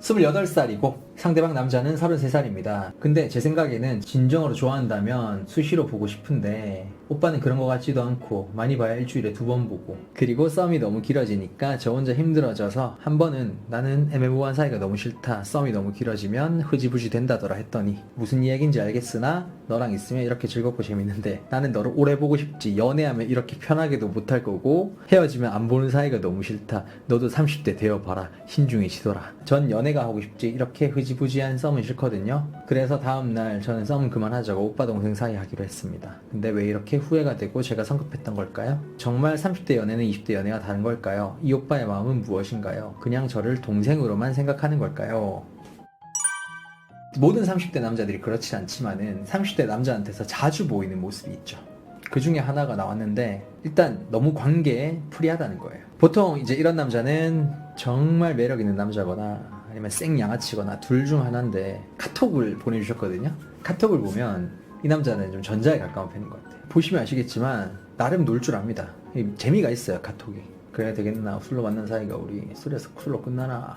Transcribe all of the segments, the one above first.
28살이고 상대방 남자는 33살입니다. 근데 제 생각에는 진정으로 좋아한다면 수시로 보고 싶은데 오빠는 그런 것 같지도 않고 많이 봐야 일주일에 2번 보고, 그리고 썸이 너무 길어지니까 저 혼자 힘들어져서 한 번은 나는 애매모호한 사이가 너무 싫다, 썸이 너무 길어지면 흐지부지 된다더라 했더니 무슨 이야기인지 알겠으나 너랑 있으면 이렇게 즐겁고 재밌는데 나는 너를 오래 보고 싶지, 연애하면 이렇게 편하게도 못할 거고 헤어지면 안 보는 사이가 너무 싫다, 너도 30대 되어봐라, 신중해지더라. 전 연애가 하고 싶지 이렇게 흐지부지한 썸은 싫거든요. 그래서 다음날 저는 썸은 그만하자고 오빠 동생 사이 하기로 했습니다. 근데 왜 이렇게 후회가 되고 제가 성급했던 걸까요? 정말 30대 연애는 20대 연애가 다른 걸까요? 이 오빠의 마음은 무엇인가요? 그냥 저를 동생으로만 생각하는 걸까요? 모든 30대 남자들이 그렇진 않지만은 30대 남자한테서 자주 보이는 모습이 있죠. 그 중에 하나가 나왔는데, 일단 너무 관계에 프리하다는 거예요. 보통 이제 이런 남자는 정말 매력 있는 남자거나 아니면 생 양아치거나 둘 중 하나인데, 카톡을 보내주셨거든요. 카톡을 보면 이 남자는 좀 전자에 가까운 편인 것 같아요. 보시면 아시겠지만 나름 놀 줄 압니다. 재미가 있어요, 카톡이. 그래야 되겠나, 술로 만난 사이가 우리 술에서 술로 끝나나,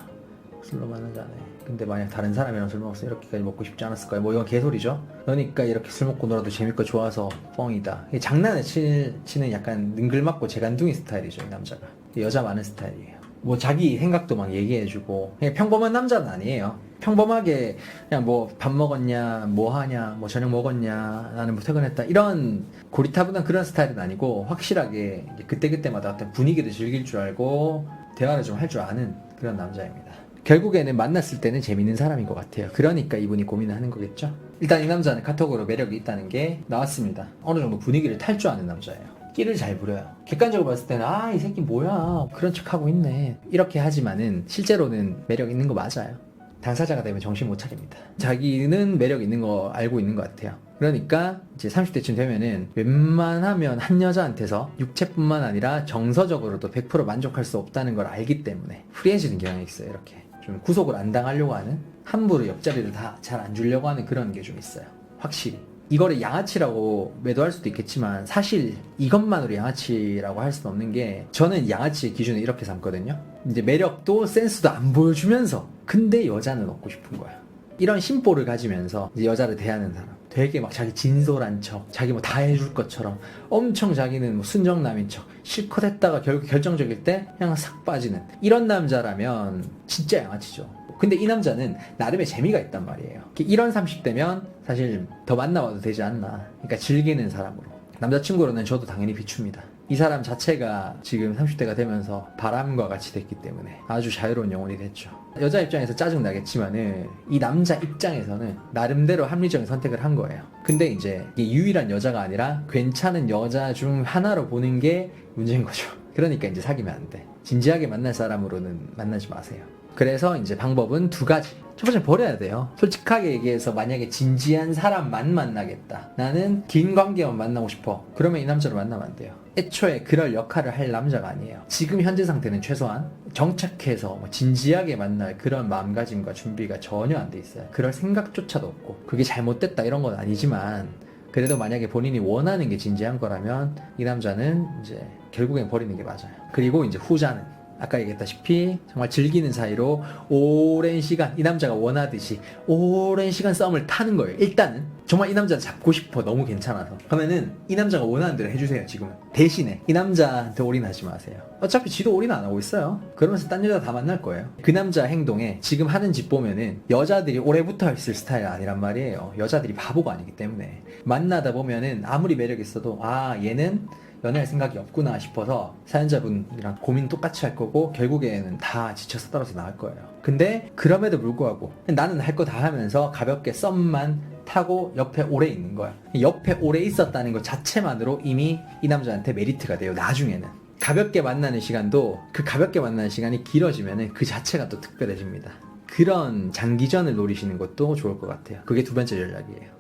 술로 만난 자네. 근데 만약 다른 사람이랑 술 먹어서 이렇게까지 먹고 싶지 않았을까요? 뭐 이건 개소리죠. 그러니까 이렇게 술 먹고 놀아도 재밌고 좋아서 뻥이다. 장난을 치는 약간 능글맞고 재간둥이 스타일이죠, 이 남자가. 여자 많은 스타일이에요. 뭐 자기 생각도 막 얘기해주고, 그냥 평범한 남자는 아니에요. 평범하게 그냥 뭐 밥 먹었냐, 뭐 하냐, 뭐 저녁 먹었냐, 나는 뭐 퇴근했다, 이런 고리타분한 그런 스타일은 아니고, 확실하게 그때그때마다 어떤 분위기를 즐길 줄 알고 대화를 좀 할 줄 아는 그런 남자입니다. 결국에는 만났을 때는 재밌는 사람인 것 같아요. 그러니까 이분이 고민을 하는 거겠죠. 일단 이 남자는 카톡으로 매력이 있다는 게 나왔습니다. 어느 정도 분위기를 탈 줄 아는 남자예요. 끼를 잘 부려요. 객관적으로 봤을 때는 아, 이 새끼 뭐야, 그런 척하고 있네, 이렇게 하지만은 실제로는 매력 있는 거 맞아요. 당사자가 되면 정신 못 차립니다. 자기는 매력 있는 거 알고 있는 것 같아요. 그러니까 이제 30대쯤 되면은 웬만하면 한 여자한테서 육체뿐만 아니라 정서적으로도 100% 만족할 수 없다는 걸 알기 때문에 프리해지는 경향이 있어요. 이렇게 좀 구속을 안 당하려고 하는, 함부로 옆자리를 다 잘 안 주려고 하는 그런 게 좀 있어요. 확실히. 이거를 양아치라고 매도할 수도 있겠지만 사실 이것만으로 양아치라고 할 수는 없는 게, 저는 양아치의 기준을 이렇게 삼거든요. 이제 매력도 센스도 안 보여주면서 근데 여자는 얻고 싶은 거야. 이런 심보를 가지면서 이제 여자를 대하는 사람, 되게 막 자기 진솔한 척, 자기 뭐 다 해줄 것처럼 엄청 자기는 뭐 순정남인 척, 실컷 했다가 결국 결정적일 때 그냥 싹 빠지는 이런 남자라면 진짜 양아치죠. 근데 이 남자는 나름의 재미가 있단 말이에요. 이런 30대면 사실 더 만나봐도 되지 않나. 그러니까 즐기는 사람으로. 남자친구로는 저도 당연히 비춥니다. 이 사람 자체가 지금 30대가 되면서 바람과 같이 됐기 때문에 아주 자유로운 영혼이 됐죠. 여자 입장에서 짜증나겠지만은 이 남자 입장에서는 나름대로 합리적인 선택을 한 거예요. 근데 이제 이게 유일한 여자가 아니라 괜찮은 여자 중 하나로 보는 게 문제인 거죠. 그러니까 이제 사귀면 안 돼. 진지하게 만날 사람으로는 만나지 마세요. 그래서 이제 방법은 2가지. 첫 번째, 버려야 돼요. 솔직하게 얘기해서 만약에 진지한 사람만 만나겠다, 나는 긴 관계만 만나고 싶어, 그러면 이 남자를 만나면 안 돼요. 애초에 그럴 역할을 할 남자가 아니에요. 지금 현재 상태는 최소한 정착해서 뭐 진지하게 만날 그런 마음가짐과 준비가 전혀 안 돼 있어요. 그럴 생각조차도 없고, 그게 잘못됐다 이런 건 아니지만 그래도 만약에 본인이 원하는 게 진지한 거라면 이 남자는 이제 결국엔 버리는 게 맞아요. 그리고 이제 후자는 아까 얘기했다시피 정말 즐기는 사이로 오랜 시간, 이 남자가 원하듯이 오랜 시간 썸을 타는 거예요. 일단은 정말 이 남자를 잡고 싶어, 너무 괜찮아서. 그러면은 이 남자가 원하는 대로 해주세요. 지금은 대신에 이 남자한테 올인하지 마세요. 어차피 지도 올인 안 하고 있어요. 그러면서 딴 여자 다 만날 거예요. 그 남자 행동에 지금 하는 짓 보면은 여자들이 오래 붙어 있을 스타일 아니란 말이에요. 여자들이 바보가 아니기 때문에 만나다 보면은 아무리 매력 있어도 아, 얘는 연애할 생각이 없구나 싶어서 사연자분이랑 고민 똑같이 할 거고 결국에는 다 지쳐서 떨어져 나갈 거예요. 근데 그럼에도 불구하고 나는 할 거 다 하면서 가볍게 썸만 타고 옆에 오래 있는 거야. 옆에 오래 있었다는 것 자체만으로 이미 이 남자한테 메리트가 돼요. 나중에는 가볍게 만나는 시간도, 그 가볍게 만나는 시간이 길어지면 그 자체가 또 특별해집니다. 그런 장기전을 노리시는 것도 좋을 것 같아요. 그게 2번째 전략이에요.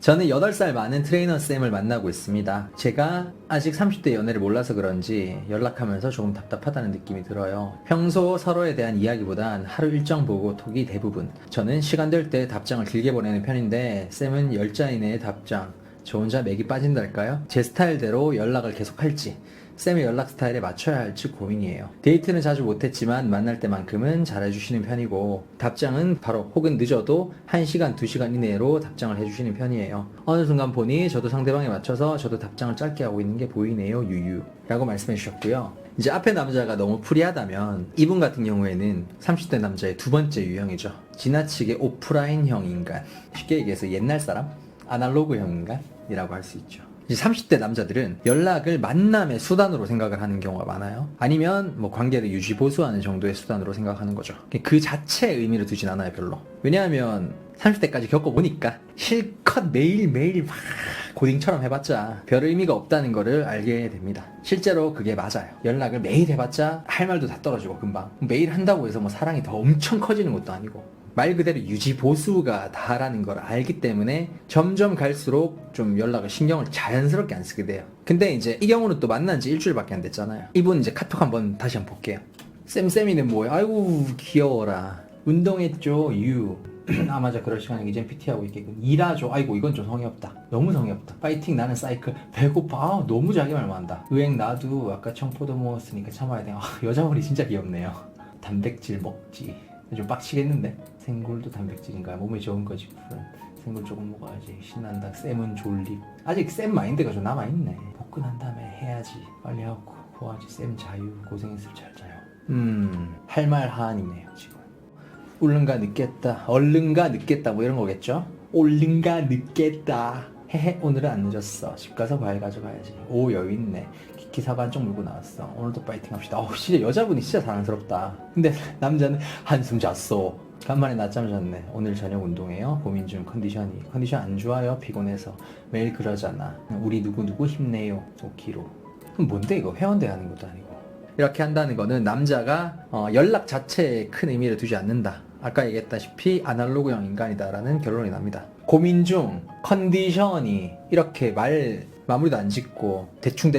저는 8살 많은 트레이너 쌤을 만나고 있습니다. 제가 아직 30대 연애를 몰라서 그런지 연락하면서 조금 답답하다는 느낌이 들어요. 평소 서로에 대한 이야기보단 하루 일정 보고 톡이 대부분. 저는 시간 될 때 답장을 길게 보내는 편인데 쌤은 10자 이내의 답장, 저 혼자 맥이 빠진달까요? 제 스타일대로 연락을 계속할지, 쌤의 연락 스타일에 맞춰야 할지 고민이에요. 데이트는 자주 못했지만 만날 때만큼은 잘해주시는 편이고 답장은 바로 혹은 늦어도 1시간, 2시간 이내로 답장을 해주시는 편이에요. 어느 순간 보니 저도 상대방에 맞춰서 저도 답장을 짧게 하고 있는 게 보이네요. 유유 라고 말씀해 주셨고요. 이제 앞에 남자가 너무 프리하다면 이분 같은 경우에는 30대 남자의 두 번째 유형이죠. 지나치게 오프라인형 인간, 쉽게 얘기해서 옛날 사람? 아날로그형 인간이라고 할 수 있죠. 이제 30대 남자들은 연락을 만남의 수단으로 생각을 하는 경우가 많아요. 아니면 뭐 관계를 유지 보수하는 정도의 수단으로 생각하는 거죠. 그 자체의 의미를 두진 않아요, 별로. 왜냐하면 30대까지 겪어보니까 실컷 매일매일 막 고딩처럼 해봤자 별 의미가 없다는 거를 알게 됩니다. 실제로 그게 맞아요. 연락을 매일 해봤자 할 말도 다 떨어지고 금방. 매일 한다고 해서 뭐 사랑이 더 엄청 커지는 것도 아니고 말 그대로 유지 보수가 다라는 걸 알기 때문에 점점 갈수록 좀 연락을 신경을 자연스럽게 안 쓰게 돼요. 근데 이제 이 경우는 또 만난 지 일주일밖에 안 됐잖아요. 이분 이제 카톡 한번 다시 한번 볼게요. 쌤쌤이는 뭐예요? 아이고 귀여워라. 운동했죠. 유. 아 맞아, 그럴 시간에 이젠 PT하고 있겠군. 일하죠. 아이고 이건 좀 성의 없다. 너무 성의 없다. 파이팅 나는 사이클. 배고파. 아, 너무 자기 말만 한다. 의행 나도 아까 청포도 먹었으니까 참아야 돼. 아, 여자분이 진짜 귀엽네요. 단백질 먹지. 좀 빡치겠는데? 생굴도 단백질인가? 몸에 좋은 거지. 생굴 조금 먹어야지. 신난다. 쌤은 졸립. 아직 쌤 마인드가 좀 남아있네. 복근한 다음에 해야지. 빨리 하고 고하지. 쌤 자유. 고생했으면 잘 자요. 할 말 하안이네요 지금. 얼른가 늦겠다. 얼른가 늦겠다 뭐 이런 거겠죠? 얼른가 늦겠다. 헤헤 오늘은 안 늦었어. 집 가서 과일 가져가야지. 오 여유 있네. 기사 반쪽 물고 나왔어. 오늘도 파이팅 합시다. 진짜 여자분이 진짜 사랑스럽다. 근데 남자는 한숨 잤어. 간만에 낮잠 잤네. 오늘 저녁 운동해요. 고민 중 컨디션 안 좋아요. 피곤해서. 매일 그러잖아. 우리 누구 힘내요. 5kg. 그럼 뭔데 이거? 회원대 하는 것도 아니고. 이렇게 한다는 거는 남자가 연락 자체에 큰 의미를 두지 않는다. 아까 얘기했다시피 아날로그형 인간이다라는 결론이 납니다. 고민 중, 컨디션이 이렇게 마무리도 안 짓고 대충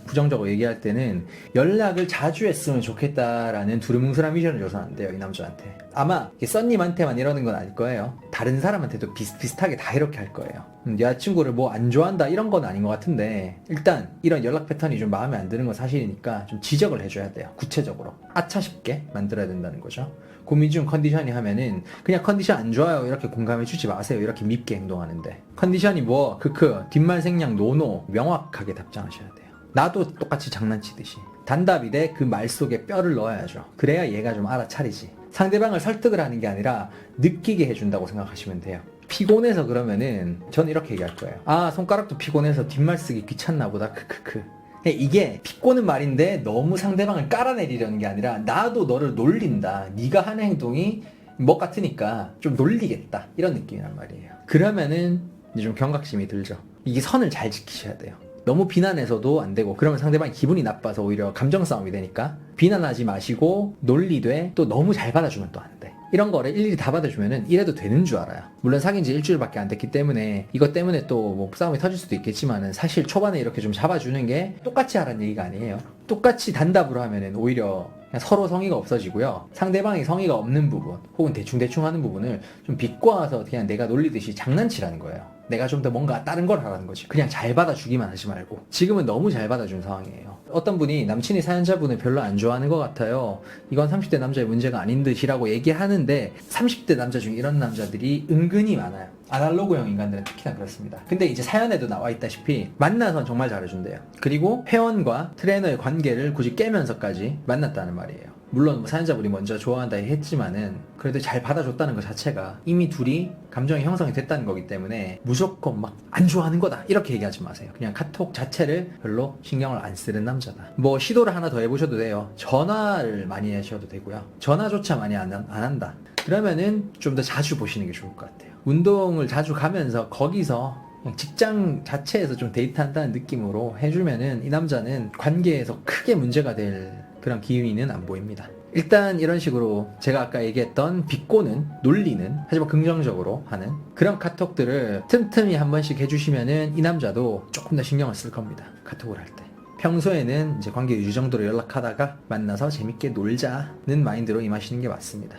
부정적으로 얘기할 때는 연락을 자주 했으면 좋겠다라는 두루뭉술한 미션을 줘서는 안 돼요, 이 남자한테. 아마 썬님한테만 이러는 건 아닐 거예요. 다른 사람한테도 비슷하게 다 이렇게 할 거예요. 여자친구를 뭐 안 좋아한다 이런 건 아닌 것 같은데 일단 이런 연락 패턴이 좀 마음에 안 드는 건 사실이니까 좀 지적을 해줘야 돼요. 구체적으로 아차 싶게 만들어야 된다는 거죠. 고민 중 컨디션이 하면은 그냥 컨디션 안 좋아요 이렇게 공감해 주지 마세요. 이렇게 밉게 행동하는데 컨디션이 뭐 크크 뒷말 생략 노노 명확하게 답장하셔야 돼요. 나도 똑같이 장난치듯이 단답이 돼 그 말 속에 뼈를 넣어야죠. 그래야 얘가 좀 알아차리지. 상대방을 설득을 하는 게 아니라 느끼게 해준다고 생각하시면 돼요. 피곤해서 그러면은 전 이렇게 얘기할 거예요. 아 손가락도 피곤해서 뒷말 쓰기 귀찮나 보다 크크크. 이게 비꼬는 말인데 너무 상대방을 깔아내리려는 게 아니라 나도 너를 놀린다. 네가 하는 행동이 뭐 같으니까 좀 놀리겠다. 이런 느낌이란 말이에요. 그러면은 이제 좀 경각심이 들죠. 이게 선을 잘 지키셔야 돼요. 너무 비난해서도 안 되고 그러면 상대방이 기분이 나빠서 오히려 감정 싸움이 되니까 비난하지 마시고 논리돼 또 너무 잘 받아주면 또 안 돼. 이런 거를 일일이 다 받아주면은 이래도 되는 줄 알아요. 물론 사귄 지 일주일밖에 안 됐기 때문에 이것 때문에 또 뭐 싸움이 터질 수도 있겠지만은 사실 초반에 이렇게 좀 잡아주는 게 똑같이 하라는 얘기가 아니에요. 똑같이 단답으로 하면은 오히려 그냥 서로 성의가 없어지고요. 상대방이 성의가 없는 부분 혹은 대충 하는 부분을 좀 비꼬아서 그냥 내가 놀리듯이 장난치라는 거예요. 내가 좀 더 뭔가 다른 걸 하라는 거지. 그냥 잘 받아주기만 하지 말고. 지금은 너무 잘 받아준 상황이에요. 어떤 분이 남친이 사연자분을 별로 안 좋아하는 것 같아요. 이건 30대 남자의 문제가 아닌 듯이라고 얘기하는데 30대 남자 중에 이런 남자들이 은근히 많아요. 아날로그형 인간들은 특히나 그렇습니다. 근데 이제 사연에도 나와 있다시피 만나선 정말 잘해준대요. 그리고 회원과 트레이너의 관계를 굳이 깨면서까지 만났다는 말이에요. 물론 뭐 사연자분이 먼저 좋아한다 했지만은 그래도 잘 받아줬다는 것 자체가 이미 둘이 감정이 형성이 됐다는 거기 때문에 무조건 막 안 좋아하는 거다 이렇게 얘기하지 마세요. 그냥 카톡 자체를 별로 신경을 안 쓰는 남자다. 뭐 시도를 하나 더 해보셔도 돼요. 전화를 많이 하셔도 되고요. 전화조차 많이 안 한다. 그러면은 좀 더 자주 보시는 게 좋을 것 같아요. 운동을 자주 가면서 거기서 그냥 직장 자체에서 좀 데이트한다는 느낌으로 해주면은 이 남자는 관계에서 크게 문제가 될 그런 기미는 안 보입니다. 일단 이런 식으로 제가 아까 얘기했던 비꼬는, 놀리는, 하지만 긍정적으로 하는 그런 카톡들을 틈틈이 한 번씩 해주시면은 이 남자도 조금 더 신경을 쓸 겁니다. 카톡을 할 때. 평소에는 이제 관계 유지 정도로 연락하다가 만나서 재밌게 놀자는 마인드로 임하시는 게 맞습니다.